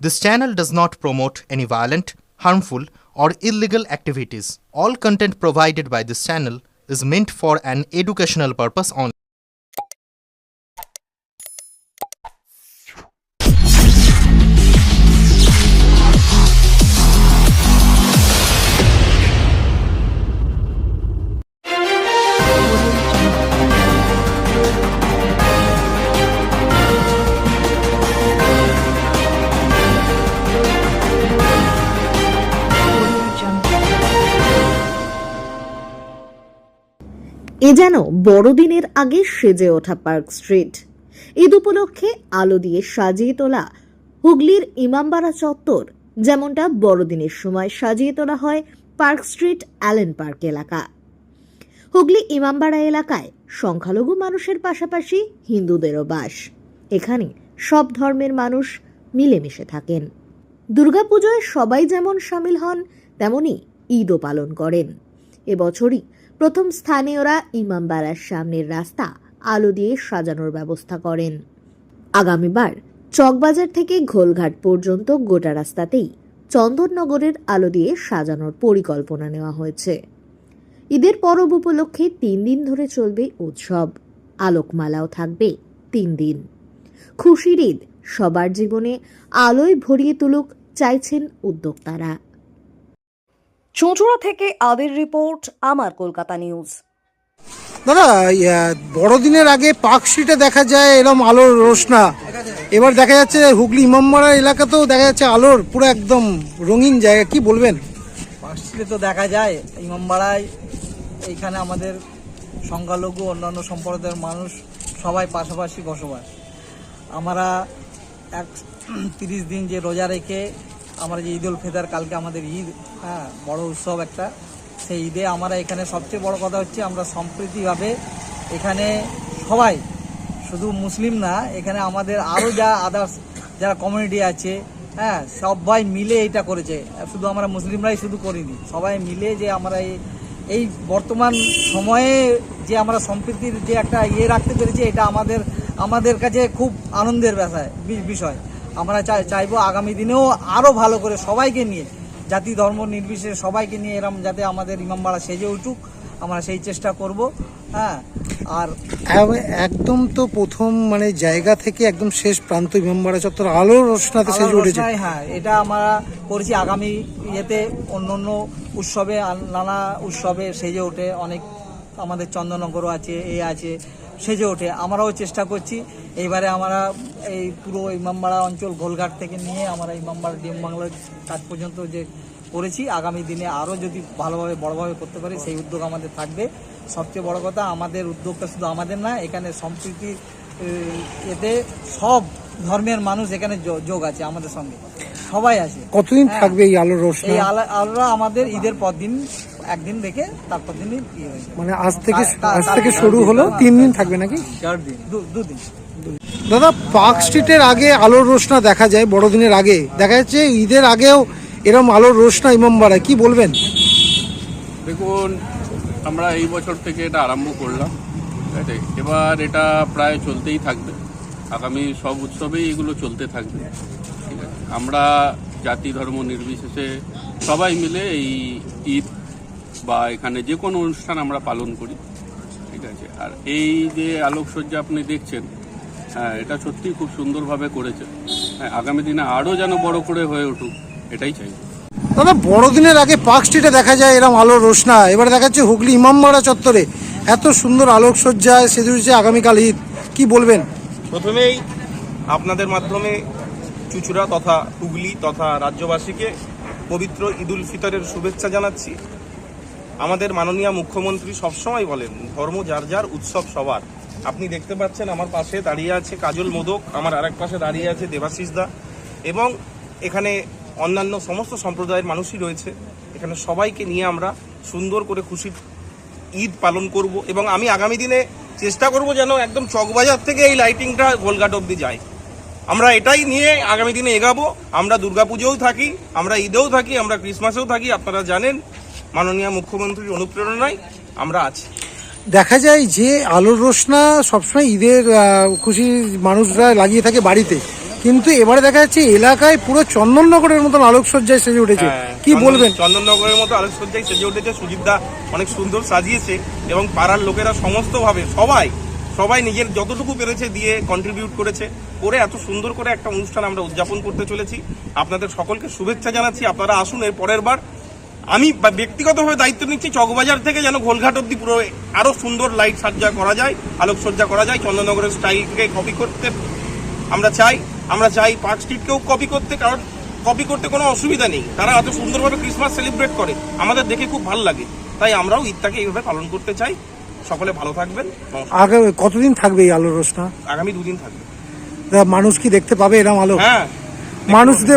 This channel does not promote any violent, harmful, or illegal activities. All content provided by this channel is meant for an educational purpose only. এ যেন বড়দিনের আগে সেজে ওঠা park street. Eid উপলক্ষে আলো দিয়ে সাজিয়ে তোলা হুগলির ইমামবাড়া চত্বর, যেমনটা বড়দিনের সময় সাজিয়ে তোলা হয় পার্ক স্ট্রিট অ্যালেন পার্ক এলাকা। হুগলি ইমামবাড়া এলাকায় সংখ্যালঘু মানুষের পাশাপাশি হিন্দুদেরও বাস। এখানে সব ধর্মের মানুষ মিলেমিশে থাকেন। দুর্গাপুজোয় সবাই যেমন সামিল হন, তেমনি ঈদও পালন করেন। এবছরই প্রথম স্থানীয়রা ইমামবাড়ার সামনের রাস্তা আলো দিয়ে সাজানোর ব্যবস্থা করেন। আগামীবার চকবাজার থেকে ঘোলঘাট পর্যন্ত গোটা রাস্তাতেই চন্দননগরের আলো দিয়ে সাজানোর পরিকল্পনা নেওয়া হয়েছে। ঈদের পরব উপলক্ষে 3 দিন ধরে চলবে উৎসব। আলোকমালাও থাকবে 3 দিন। খুশির ঈদ সবার জীবনে আলোয় ভরিয়ে তুলুক চাইছেন উদ্যোক্তারা। চুঁচুড়া থেকে আদের রিপোর্ট, আমার কলকাতা নিউজ। দাদা, বড়দিনের আগে পার্ক স্ট্রিটে দেখা যায় এরকম আলোর রোশনা, এবার দেখা যাচ্ছে হুগলি ইমামবাড়া এলাকাতেও দেখা যাচ্ছে আলোর পুরো একদম রঙিন জায়গা, কি বলবেন? পার্ক স্ট্রিটে তো দেখা যায়, ইমামবাড়ায় এইখানে আমাদের সংখ্যালঘু অন্যান্য সম্প্রদায়ের মানুষ সবাই পাশাপাশি বসবাস। আমরা 30 দিন যে রোজা রেখে আমরা যে ঈদ উল ফিতর, কালকে আমাদের ঈদ, বড় উৎসব একটা, সেই ঈদে আমরা এখানে সবচেয়ে বড় কথা হচ্ছে আমরা সম্প্রীতিভাবে এখানে সবাই, শুধু মুসলিম না, এখানে আমাদের আরও যা আদার্স যারা কমিউনিটি আছে, সবাই মিলে এটা করেছে। শুধু আমরা মুসলিমরাই শুধু করিনি, সবাই মিলে যে আমরা এই বর্তমান সময়ে যে আমরা সম্প্রীতির যে একটা রাখতে পেরেছি, এটা আমাদের কাছে খুব আনন্দের বিষয়। আমরা চাইবো আগামী দিনেও আরও ভালো করে সবাইকে নিয়ে, জাতি ধর্ম নির্বিশেষে সবাইকে নিয়ে এরকম যাতে আমাদের ইমামবাড়া সেজে উঠুক, আমরা সেই চেষ্টা করব। আর একদম তো প্রথম জায়গা থেকে একদম শেষ প্রান্ত ইমামবাড়া চত্বর আলোর রোশনাতে সেজে উঠেছে। হ্যাঁ, এটা আমরা করেছি। আগামী ইয়েতে অন্য উৎসবে, নানা উৎসবে সেজে ওঠে, অনেক আমাদের চন্দননগরও আছে, আছে সেজে ওঠে। আমরাও চেষ্টা করছি। এইবারে আমরা এই পুরো ইমামবাড়া অঞ্চল ঘোলঘাট থেকে নিয়ে আমরা ইমামবাড়া ডিএম বাংলার কাজ পর্যন্ত যে করেছি, আগামী দিনে আরও যদি ভালোভাবে বড়ভাবে করতে পারি সেই উদ্যোগ আমাদের থাকবে। সবচেয়ে বড় কথা, আমাদের উদ্যোগটা শুধু আমাদের না, এখানে সম্প্রীতি এতে সব ধর্মের মানুষ এখানে যোগ আছে, আমাদের সঙ্গে সবাই আছে। কতদিন থাকবে এই আলোর রোশনা? এই আলোরা আমাদের ঈদের পর দিন, একদিন রেখে তারপর দিনই আজ থেকে শুরু হলো, 3 দিন থাকবে নাকি? 4 দিন, 2 দিন। দাদা, পার্ক স্ট্রিটের আগে আলোর রোশনা দেখা যায়, বড়দিনের আগে দেখা যাচ্ছে, ঈদের আগেও এরকম আলোর রোশনা ইমামবাড়ায়, কি বলবেন? দেখুন, আমরা এই বছর থেকে এটা আরম্ভ করলাম, ঠিক আছে। এবার এটা প্রায় চলতেই থাকবে, আগামী সব উৎসবেই এগুলো চলতে থাকবে, ঠিক আছে। আমরা জাতি ধর্ম নির্বিশেষে সবাই মিলে এই ঈদ বা এখানে যে কোনো অনুষ্ঠান আমরা পালন করি, ঠিক আছে। আর এই যে আলোকসজ্জা আপনি দেখছেন, এটা সত্যিই খুব সুন্দরভাবে করেছে। আগামী দিনে আরও যেন বড় করে হয়ে উঠুক, এটাই চাই। দাদা, বড়দিনের আগে পার্ক স্ট্রিটে দেখা যায় এরকম আলোর রোশনা, এবার দেখা যাচ্ছে হুগলি ইমামবাড়া চত্বরে এত সুন্দর আলোকসজ্জায় সেজে উঠেছে আগামীকাল ঈদ, কি বলবেন? প্রথমেই আপনাদের মাধ্যমে চুঁচুড়া তথা হুগলি তথা রাজ্যবাসীকে পবিত্র ঈদ উল ফিতরের শুভেচ্ছা জানাচ্ছি। আমাদের মাননীয় মুখ্যমন্ত্রী সবসময় বলেন, ধর্ম যার যার, উৎসব সবার। আপনি দেখতে পাচ্ছেন আমার পাশে দাঁড়িয়ে আছে কাজল মোদক, আমার আরেক পাশে দাঁড়িয়ে আছে দেবাশিস দা, এবং এখানে অন্যান্য সমস্ত সম্প্রদায়ের মানুষই রয়েছে। এখানে সবাইকে নিয়ে আমরা সুন্দর করে খুশি ঈদ পালন করব, এবং আমি আগামী দিনে চেষ্টা করব যেন একদম চকবাজার থেকে এই লাইটিংটা গোলঘাট অবধি যায়। আমরা এটাই নিয়ে আগামী দিনে এগাবো। আমরা দুর্গাপুজোও থাকি, আমরা ঈদেও থাকি, আমরা ক্রিসমাসেও থাকি। আপনারা জানেন মাননীয় মুখ্যমন্ত্রীর অনুপ্রেরণায় আমরা আছি। দেখা যায় যে আলোর রোশনা সবসময় ঈদের খুশি মানুষরা লাগিয়ে থাকে বাড়িতে, কিন্তু এবারে দেখা যাচ্ছে এলাকায় পুরো চন্দননগরের মতন আলোকসজ্জায় সেজে উঠেছে, কি বলবেন? চন্দননগরের মতো আলোকসজ্জায় সেজে উঠেছে, সুজিতদা অনেক সুন্দর সাজিয়েছে এবং পাড়ার লোকেরা সমস্তভাবে সবাই নিজের যতটুকু পেরেছে দিয়ে কন্ট্রিবিউট করেছে, করে এত সুন্দর করে একটা অনুষ্ঠান আমরা উদযাপন করতে চলেছি। আপনাদের সকলকে শুভেচ্ছা জানাচ্ছি, আপনারা আসুন এর পরের বার। আমি ব্যক্তিগতভাবে দায়িত্ব নিচ্ছি চকবাজার থেকে যেন গোলঘাট অব্দি পুরো আরো সুন্দর লাইট সাজ্জা করা যায়, আলোকসজ্জা করা যায়, চন্দননগরের স্টাইলকে কপি করতে আমরা চাই পার্ক স্ট্রিটকেও কপি করতে, কারণ কপি করতে কোনো অসুবিধা নেই, তারা এত সুন্দরভাবে ক্রিসমাস সেলিব্রেট করে, আমাদের দেখে খুব ভালো লাগে, তাই আমরাও ঈদটাকে এইভাবে পালন করতে চাই। সকলে ভালো থাকবেন। আগে কতদিন থাকবে এই আলোর রোশনা? আগামী 2 দিন থাকবে। মানুষ কি দেখতে পাবে এরকম আলো? হ্যাঁ,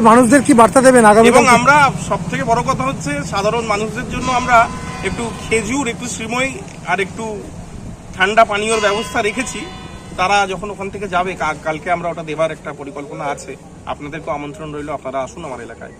মানুষদের কি বার্তা দেবেন আগামী? এবং আমরা সব থেকে বড় কথা হচ্ছে সাধারণ মানুষদের জন্য আমরা একটু খেজুর, একটু শ্রীময় আর একটু ঠান্ডা পানীয়র ব্যবস্থা রেখেছি। তারা যখন ওখান থেকে যাবে কালকে আমরা ওটা দেবার একটা পরিকল্পনা আছে। আপনাদেরকেও আমন্ত্রণ রইল, আপনারা আসুন আমার এলাকায়।